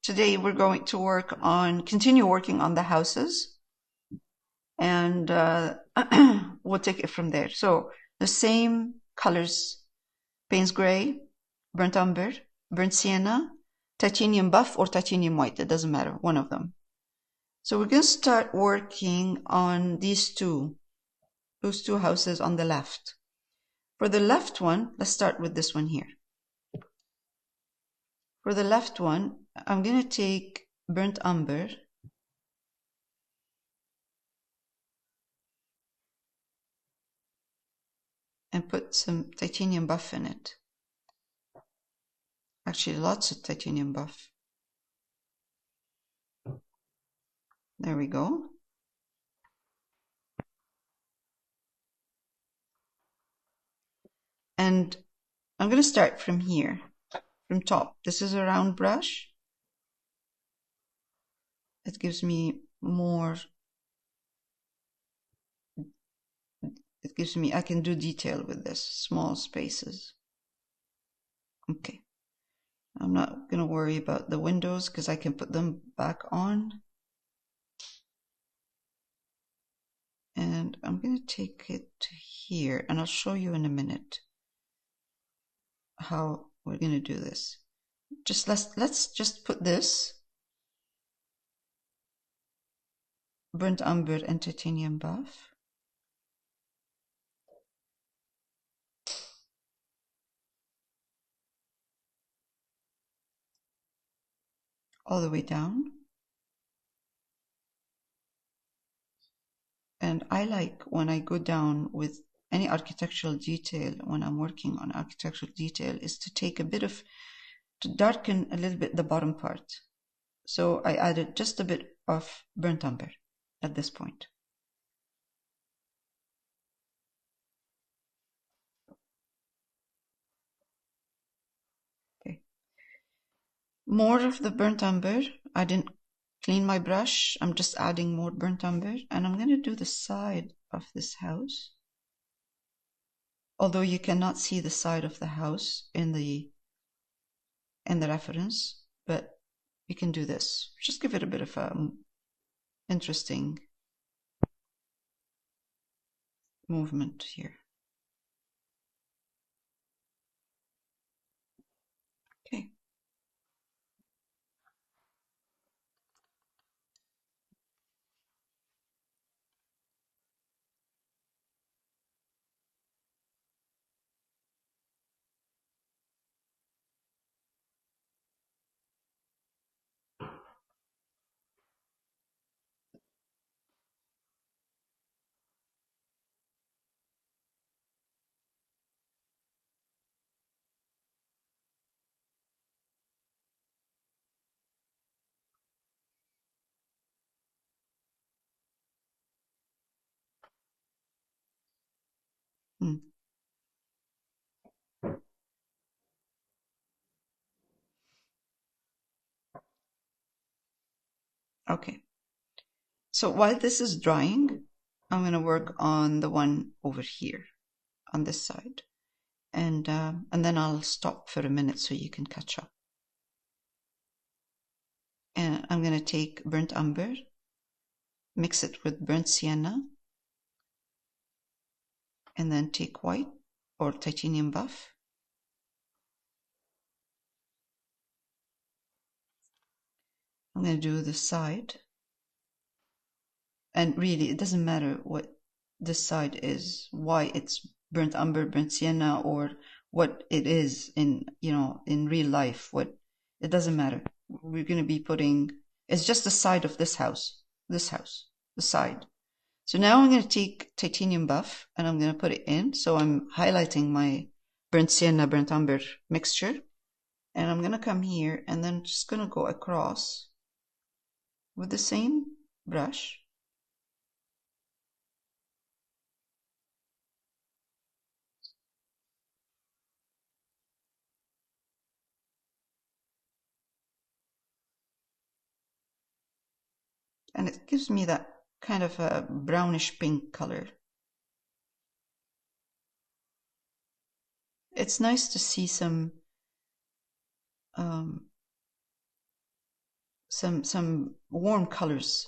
Today we're going to continue working on the houses, and we'll take it from there. So the same colors: Payne's Gray, Burnt Umber, Burnt Sienna, Titanium Buff or Titanium White, it doesn't matter, one of them. So we're going to start working on those two houses on the left. For the left one, let's start with this one here. For the left one, I'm going to take Burnt Umber and put some Titanium Buff in it. Actually, lots of Titanium Buff. There we go. And I'm going to start from here, from top. This is a round brush. It gives me more. I can do detail with this, small spaces. Okay. I'm not going to worry about the windows because I can put them back on. And I'm going to take it to here, and I'll show you in a minute how we're going to do this. Let's just put this Burnt Umber and Titanium Buff. All the way down. And I like when I go down with any architectural detail, when I'm working on architectural detail, is to take to darken a little bit the bottom part. So I added just a bit of Burnt Umber at this point. Okay. More of the Burnt Umber. I didn't clean my brush. I'm just adding more Burnt Umber, and I'm going to do the side of this house. Although you cannot see the side of the house in the reference, but you can do this. Just give it a bit of interesting movement here. Okay. Okay. So while this is drying, I'm going to work on the one over here on this side. And then I'll stop for a minute so you can catch up. And I'm going to take Burnt Umber, mix it with Burnt Sienna, and then take White or Titanium Buff. I'm going to do the side. And really, it doesn't matter what this side is, why it's Burnt Umber, Burnt Sienna, or what it is in real life. It doesn't matter. We're going to be it's just the side of this house, the side. So now I'm going to take Titanium Buff and I'm going to put it in. So I'm highlighting my Burnt Sienna, Burnt Umber mixture. And I'm going to come here and then just going to go across with the same brush. And it gives me that kind of a brownish pink color. It's nice to see some some warm colors.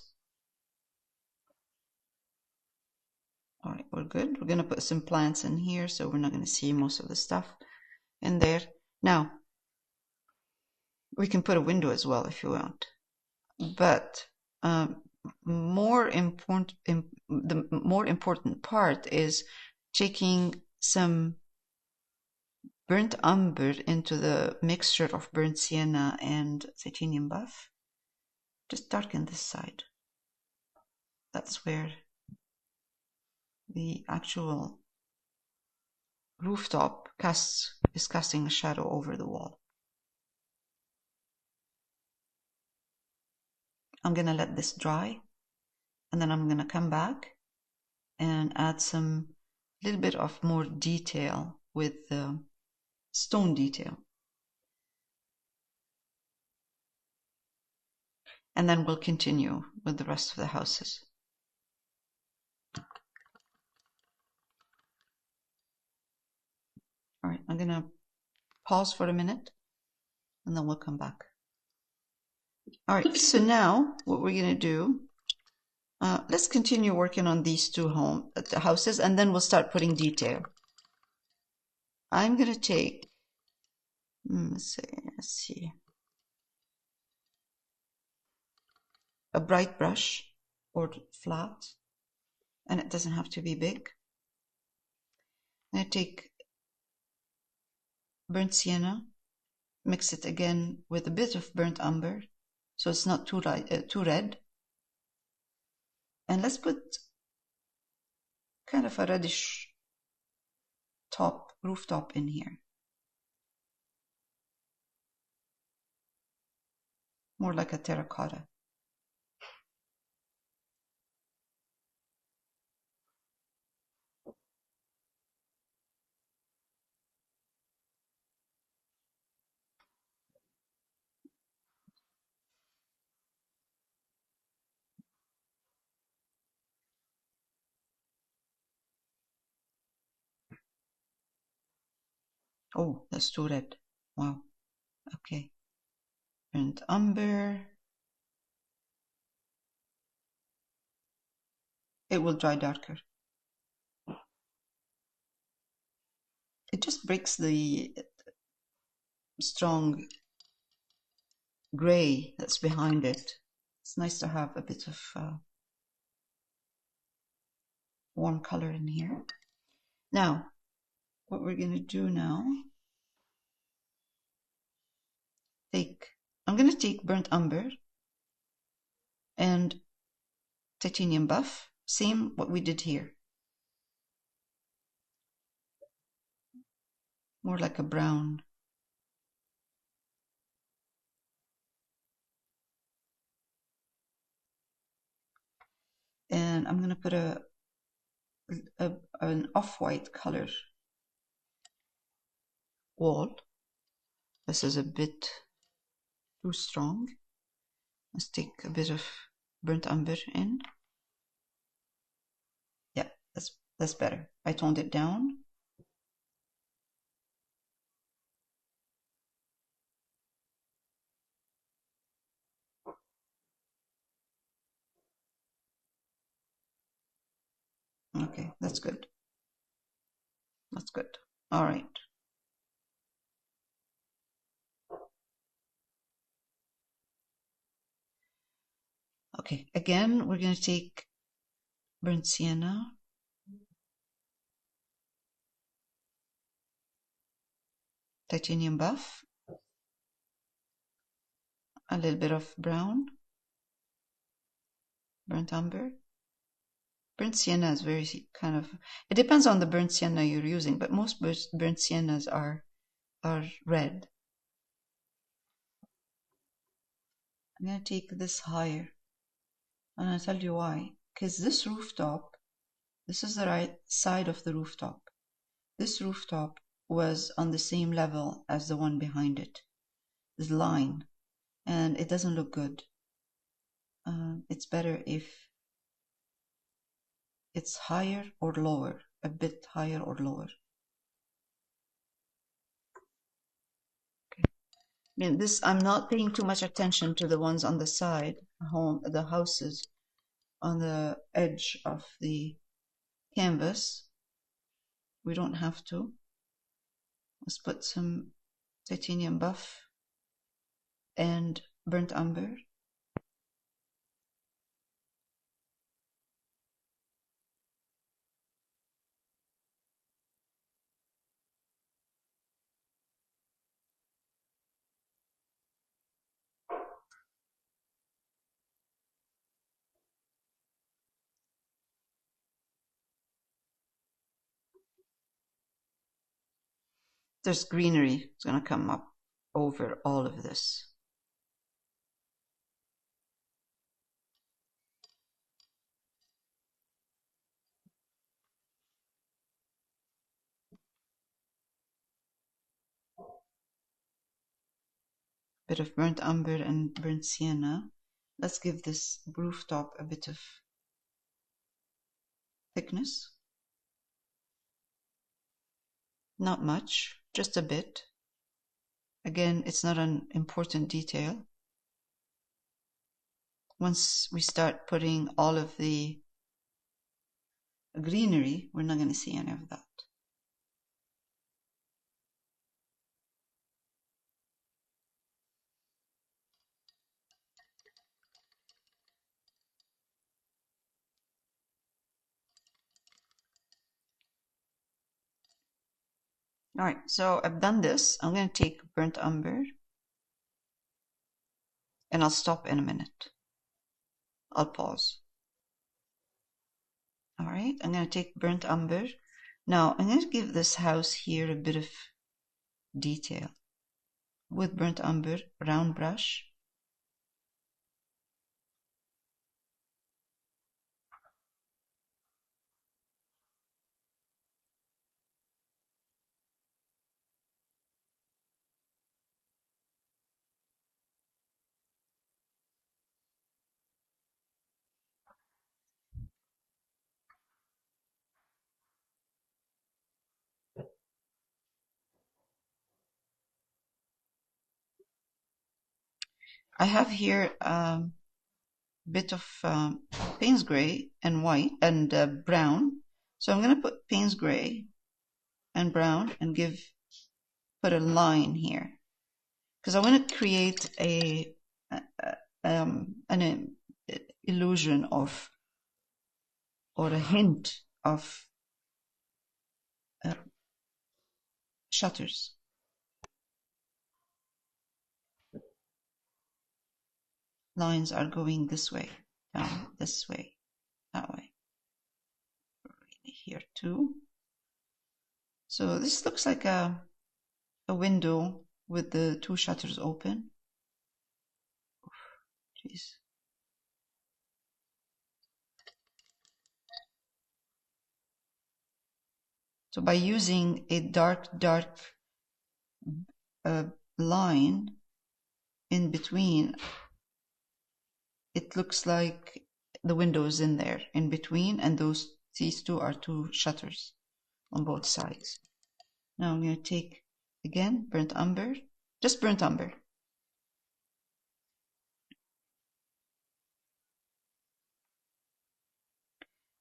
All right, we're good. We're going to put some plants in here, so we're not going to see most of the stuff in there. Now, we can put a window as well if you want. But the more important part is taking some burnt umber into the mixture of burnt sienna and titanium buff. Just darken this side. That's where the actual rooftop is casting a shadow over the wall. I'm going to let this dry, and then I'm going to come back and add some little bit of more detail with the stone detail. And then we'll continue with the rest of the houses. All right, I'm going to pause for a minute, and then we'll come back. All right, so now what we're going to do, let's continue working on these two houses, and then we'll start putting detail. I'm going to take, let's see, a bright brush or flat, and it doesn't have to be big. I'm going to take burnt sienna, mix it again with a bit of burnt umber, so it's not too red. And let's put kind of a reddish rooftop in here. More like a terracotta. Oh, that's too red. Wow. Okay. Burnt umber. It will dry darker. It just breaks the strong gray that's behind it. It's nice to have a bit of warm color in here. Now, what we're going to do now, I'm going to take burnt umber and titanium buff, same what we did here. More like a brown. And I'm going to put an off-white color wall. This is a bit too strong. Let's take a bit of burnt umber in. Yeah, that's better. I toned it down. Okay, that's good. That's good. All right. Okay, again, we're going to take burnt sienna, titanium buff, a little bit of brown, burnt umber. Burnt sienna is very kind of, it depends on the burnt sienna you're using, but most burnt siennas are red. I'm going to take this higher, and I'll tell you why. Because this rooftop, this is the right side of the rooftop. This rooftop was on the same level as the one behind it, this line, and it doesn't look good. It's better if it's higher or lower, a bit higher or lower. Okay. I mean, this, I'm not paying too much attention to the ones on the side, the houses on the edge of the canvas. We don't have to. Let's put some titanium buff and burnt umber. There's greenery. It's going to come up over all of this. Bit of burnt umber and burnt sienna. Let's give this rooftop a bit of thickness. Not much, just a bit. Again, it's not an important detail. Once we start putting all of the greenery, we're not going to see any of that. All right, so I've done this. I'm going to take burnt umber and I'll stop in a minute. I'll pause. All right, I'm going to take burnt umber. Now I'm going to give this house here a bit of detail with burnt umber, round brush. I have here bit of Payne's gray and white and brown. So I'm going to put Payne's gray and brown and put a line here because I want to create an illusion of, or a hint of shutters. Lines are going this way, down this way, that way. Here too. So this looks like a window with the two shutters open. Jeez. So by using a dark line in between, it looks like the window is in there in between, and these two are two shutters on both sides. Now I'm going to take, again, burnt umber, just burnt umber.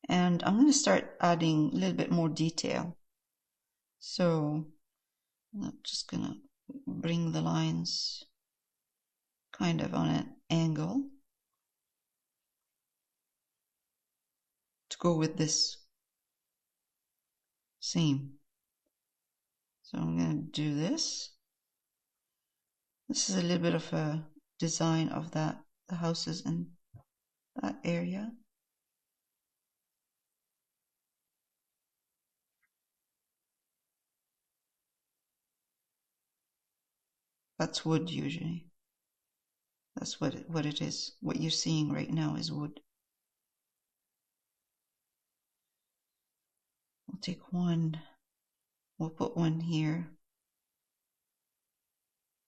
And I'm going to start adding a little bit more detail. So I'm just going to bring the lines kind of on an angle to go with this seam. So I'm going to do this. This is a little bit of a design of the houses in that area. That's wood usually. That's what it is. What you're seeing right now is wood. We'll take one. We'll put one here.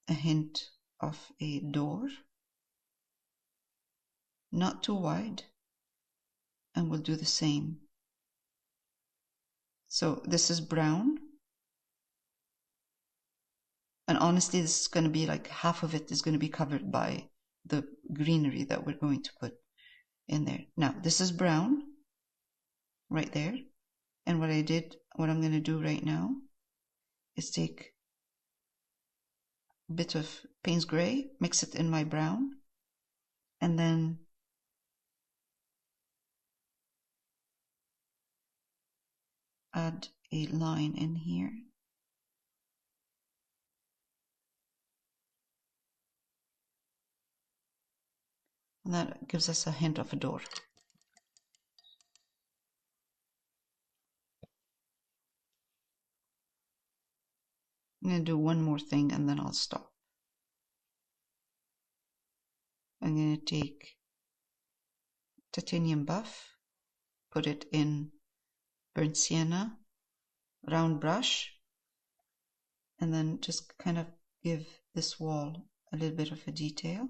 A hint of a door. Not too wide. And we'll do the same. So this is brown. And honestly, this is going to be like half of it is going to be covered by the greenery that we're going to put in there. Now, this is brown right there. And what I'm going to do right now is take a bit of Payne's Gray, mix it in my brown, and then add a line in here. And that gives us a hint of a door. I'm going to do one more thing and then I'll stop. I'm going to take titanium buff, put it in burnt sienna, round brush, and then just kind of give this wall a little bit of a detail.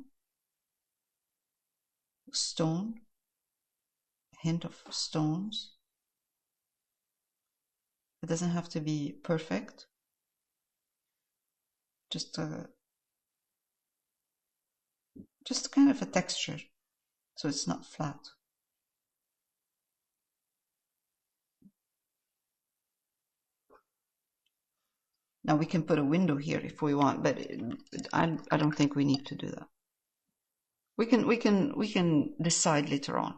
Stone, hint of stones. It doesn't have to be perfect. Just kind of a texture, so it's not flat. Now we can put a window here if we want, but I don't think we need to do that. We can decide later on.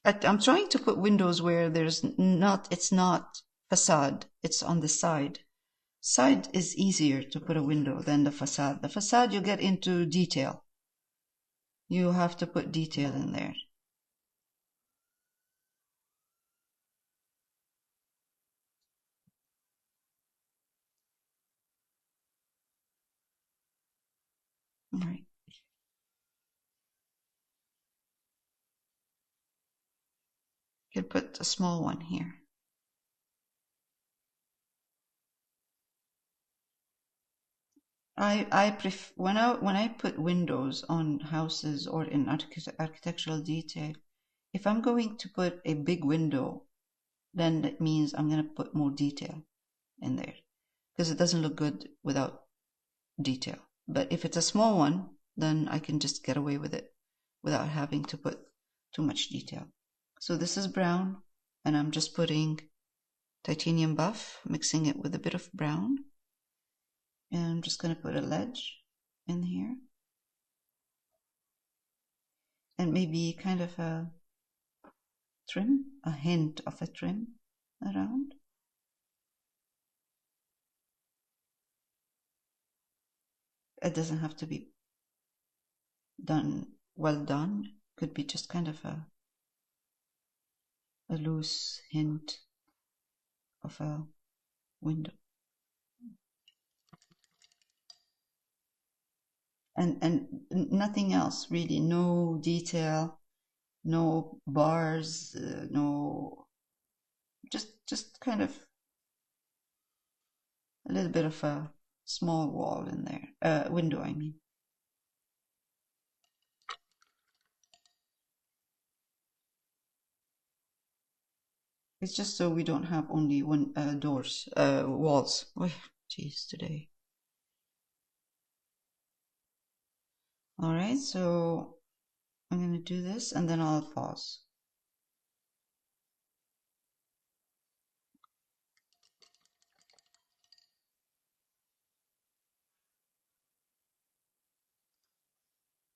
I'm trying to put windows where it's not facade, it's on the side. Side is easier to put a window than the facade. The facade, you get into detail. You have to put detail in there. All right. You can put a small one here. I prefer when I put windows on houses or in architectural detail, if I'm going to put a big window, then that means I'm going to put more detail in there because it doesn't look good without detail. But if it's a small one, then I can just get away with it without having to put too much detail. So this is brown, and I'm just putting titanium buff, mixing it with a bit of brown. And I'm just going to put a ledge in here. And maybe kind of a trim, a hint of a trim around. It doesn't have to be well done. Could be just kind of a loose hint of a window. And nothing else really, no detail, no bars, no, just kind of a little bit of a small wall in there, window I mean. It's just so we don't have only one walls. Oh, jeez, today. All right, so I'm going to do this and then I'll pause.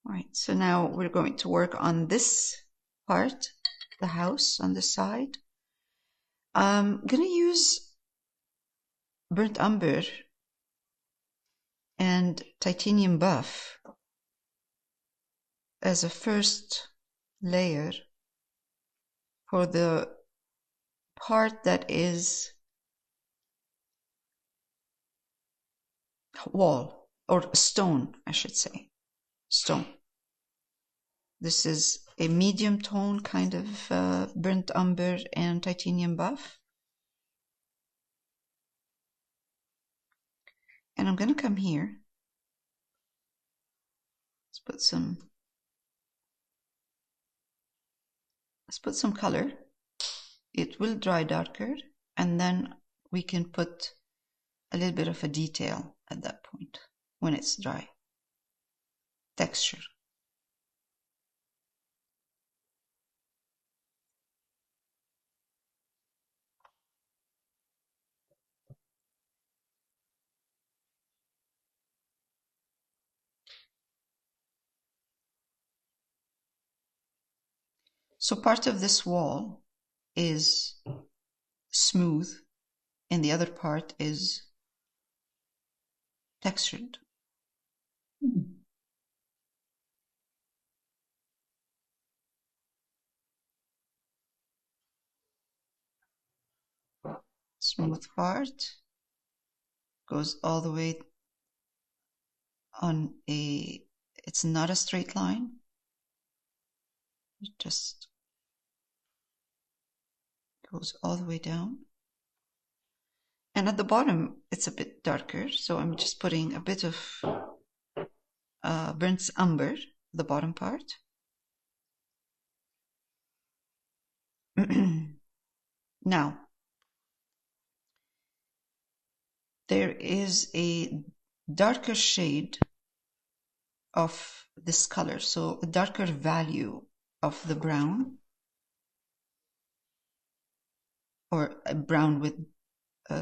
All right, so now we're going to work on this part, the house on the side. I'm going to use burnt umber and titanium buff as a first layer for the part that is wall, or stone, I should say, stone. This is a medium tone kind of burnt umber and titanium buff. And I'm going to come here. Let's put some color. It will dry darker, and then we can put a little bit of a detail at that point when it's dry. Texture. So part of this wall is smooth and the other part is textured. Smooth part goes all the way on a, it's not a straight line. It just goes all the way down. And at the bottom, it's a bit darker. So I'm just putting a bit of burnt umber, the bottom part. Now, there is a darker shade of this color, so a darker value of the brown, or a brown with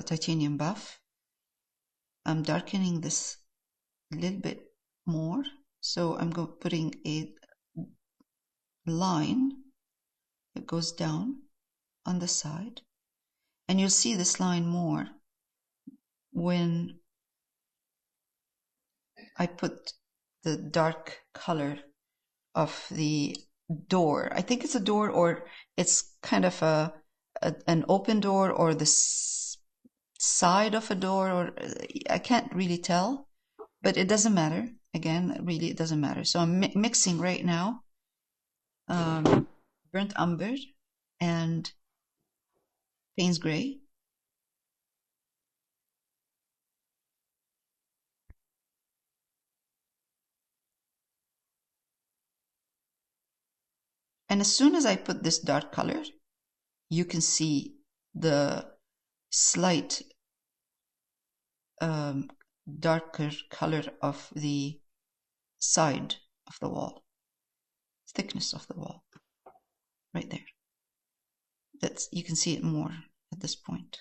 titanium buff. I'm darkening this a little bit more, so I'm putting a line that goes down on the side, and you'll see this line more when I put the dark color of the door. I think it's a door, or it's kind of an open door, or the side of a door, or I can't really tell, but it doesn't matter. Again, really, it doesn't matter. So I'm mixing right now burnt umber and Payne's gray. And as soon as I put this dark color, you can see the slight darker color of the side of the wall, thickness of the wall, right there. That's, you can see it more at this point.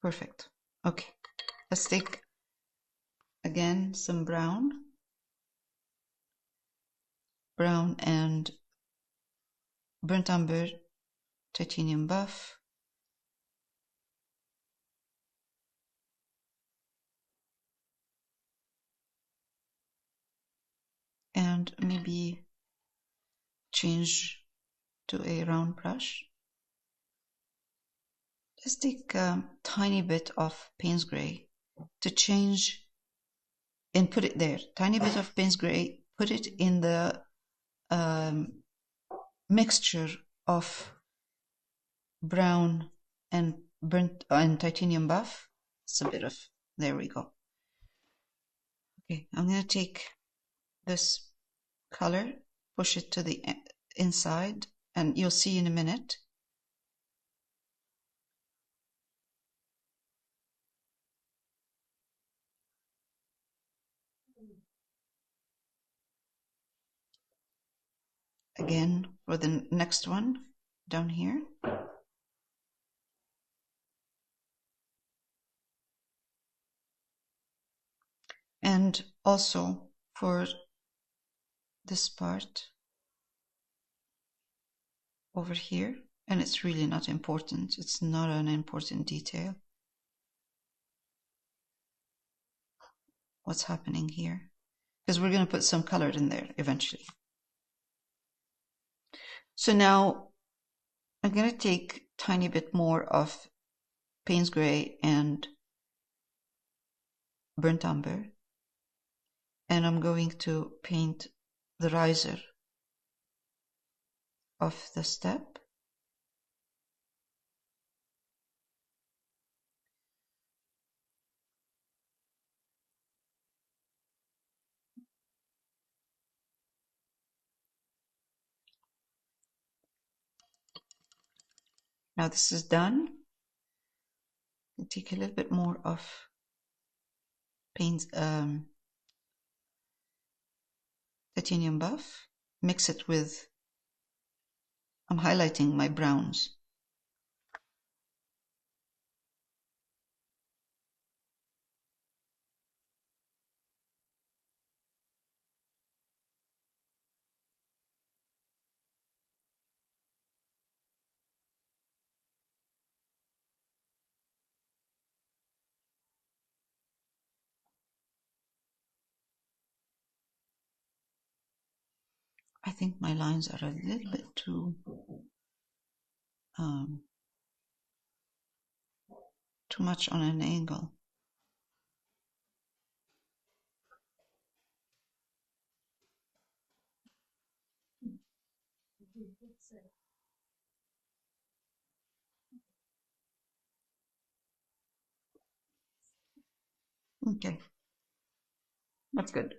Perfect. Okay, let's take again some brown and burnt umber, titanium buff, and maybe change to a round brush. Let's take a tiny bit of Payne's gray to change and put it there. Tiny bit of Payne's gray, put it in the mixture of brown and burnt and titanium buff. It's a bit of, there we go. Okay, I'm going to take this color, push it to the inside, and you'll see in a minute. Again, for the next one down here. And also for this part over here, and it's really not important. It's not an important detail. What's happening here? Because we're going to put some color in there eventually. So now I'm going to take a tiny bit more of Payne's gray and burnt umber, and I'm going to paint the riser of the step. Now this is done. I'll take a little bit more of paint, titanium buff, mix it with, I'm highlighting my browns. I think my lines are a little bit um, too much on an angle. Okay, that's good.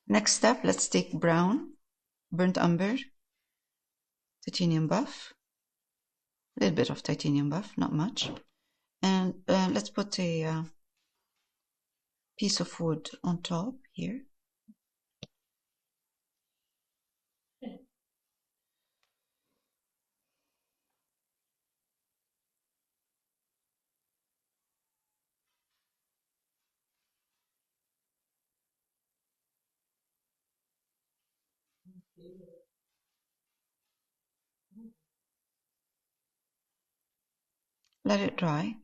Next step, let's take brown, burnt umber, titanium buff, a little bit of titanium buff, not much. And let's put a piece of wood on top here. Let it dry.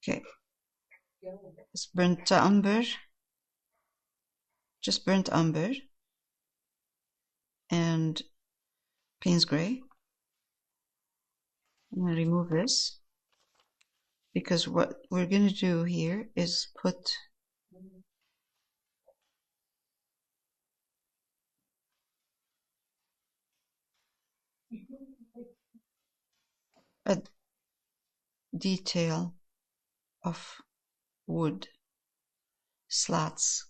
Okay, it's burnt umber, just burnt umber and Payne's gray. I'm going to remove this because what we're going to do here is put a detail of wood slats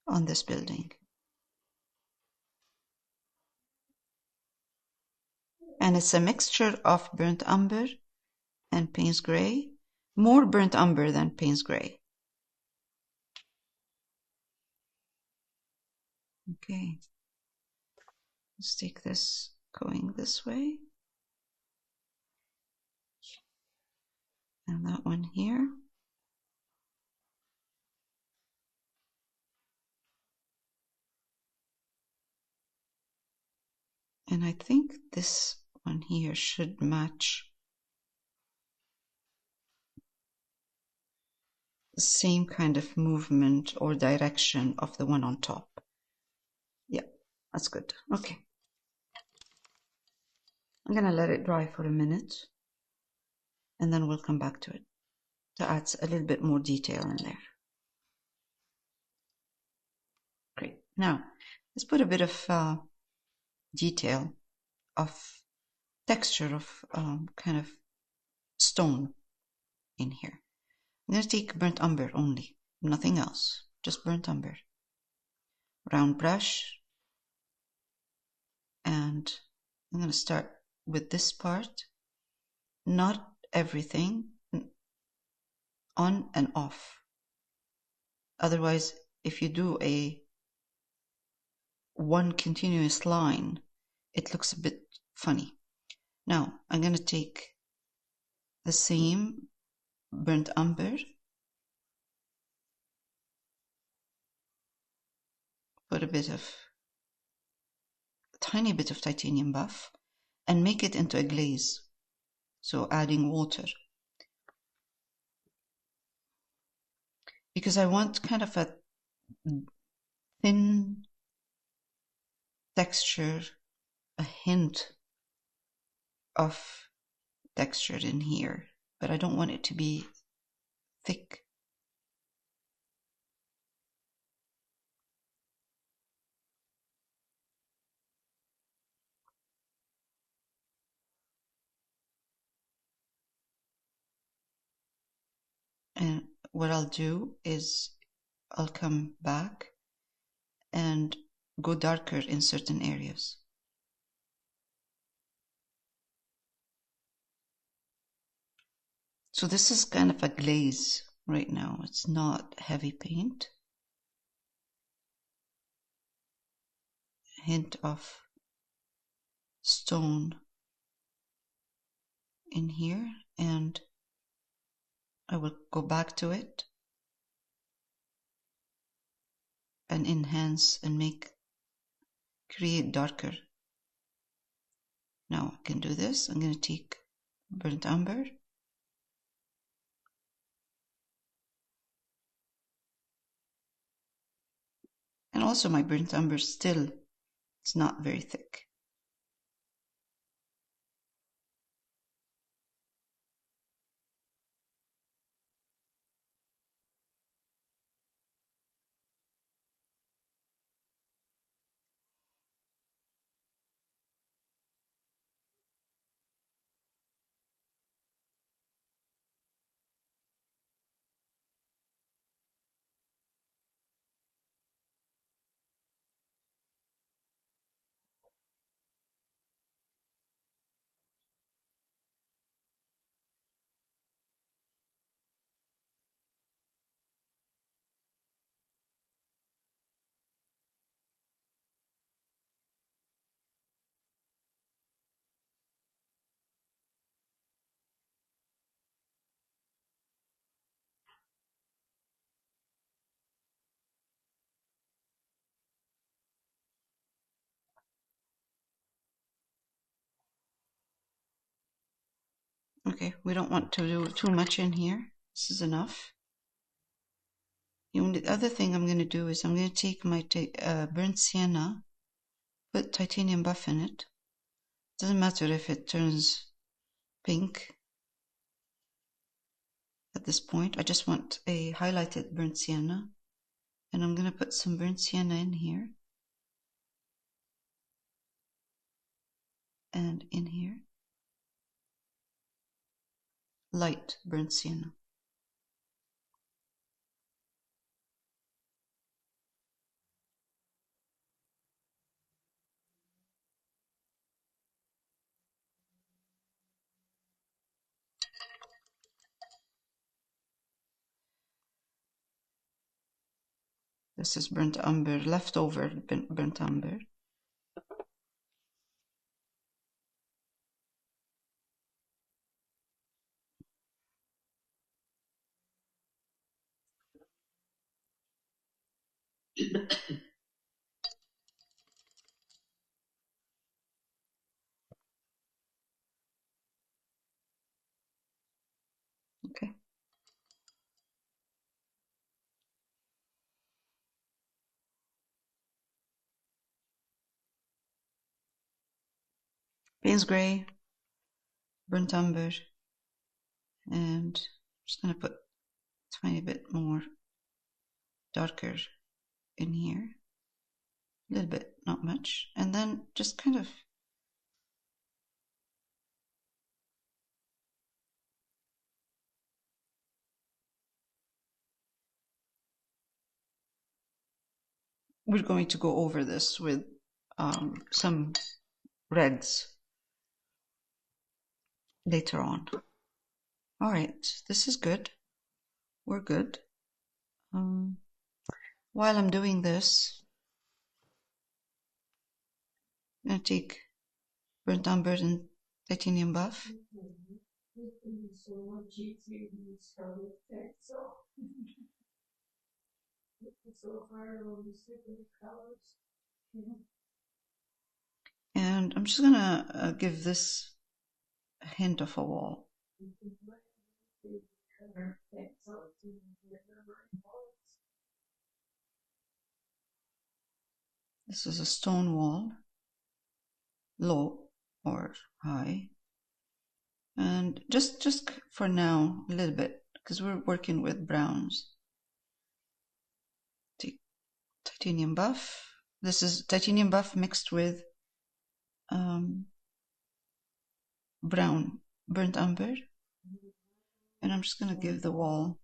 on this building. And it's a mixture of burnt umber and Payne's gray, more burnt umber than Payne's gray. Okay, let's take this going this way. And that one here. And I think this one here should match the same kind of movement or direction of the one on top. Yeah, that's good. Okay. I'm going to let it dry for a minute and then we'll come back to it to add a little bit more detail in there. Great. Now, let's put a bit of detail of texture of kind of stone in here. I'm going to take burnt umber only, nothing else, just burnt umber. Round brush, and I'm going to start with this part, not everything, on and off. Otherwise, if you do a one continuous line, it looks a bit funny. Now, I'm going to take the same burnt umber, put a tiny bit of titanium buff, and make it into a glaze. So adding water. Because I want kind of a thin texture, a hint of texture in here, but I don't want it to be thick. And what I'll do is I'll come back and go darker in certain areas. So this is kind of a glaze right now. It's not heavy paint. Hint of stone in here, and I will go back to it and enhance and create darker. Now I can do this. I'm going to take burnt umber, and also my burnt umber still, it's not very thick. Okay, we don't want to do too much in here. This is enough. The only other thing I'm going to do is I'm going to take my burnt sienna, put titanium buff in it. Doesn't matter if it turns pink at this point. I just want a highlighted burnt sienna, and I'm going to put some burnt sienna in here and in here. Light burnt sienna. This is burnt umber, leftover burnt umber. Okay. Payne's gray, burnt umber, and I'm just going to put a tiny bit more darker in here. A little bit, not much. And then just kind of we're going to go over this with some reds later on. All right, this is good. We're good. While I'm doing this, I'm going to take burnt umber and titanium buff. And I'm just going to give this a hint of a wall. This is a stone wall, low or high. And just for now, a little bit, because we're working with browns. Take titanium buff. This is titanium buff mixed with brown burnt umber. And I'm just going to give the wall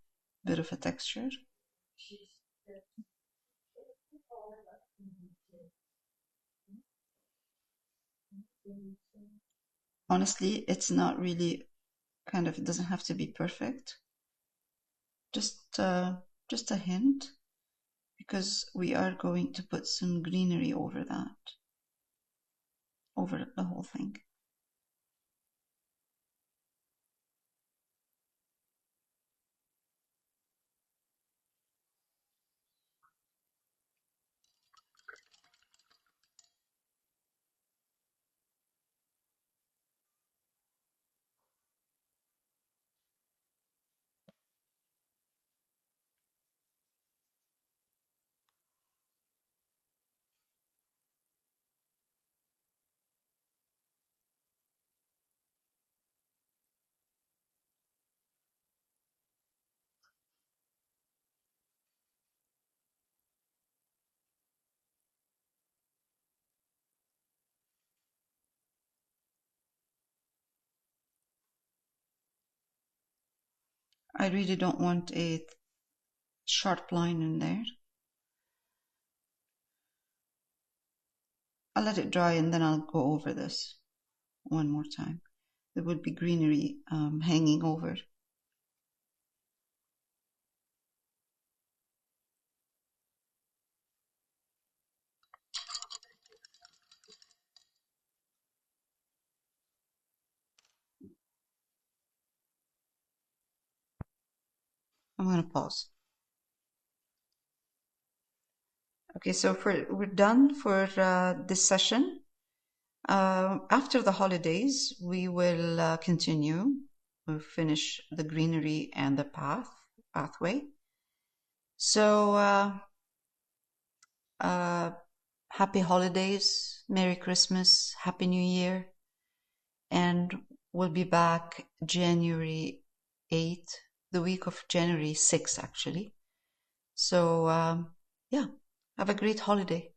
bit of a texture. Honestly, it's not really kind of, it doesn't have to be perfect. Just a hint, because we are going to put some greenery over that, over the whole thing. I really don't want a sharp line in there. I'll let it dry and then I'll go over this one more time. There would be greenery hanging over. I'm going to pause. Okay, so we're done for this session. After the holidays, we will continue. We'll finish the greenery and the pathway. So, happy holidays, Merry Christmas, Happy New Year, and we'll be back January 8th, the week of January 6th, actually. So, yeah, have a great holiday.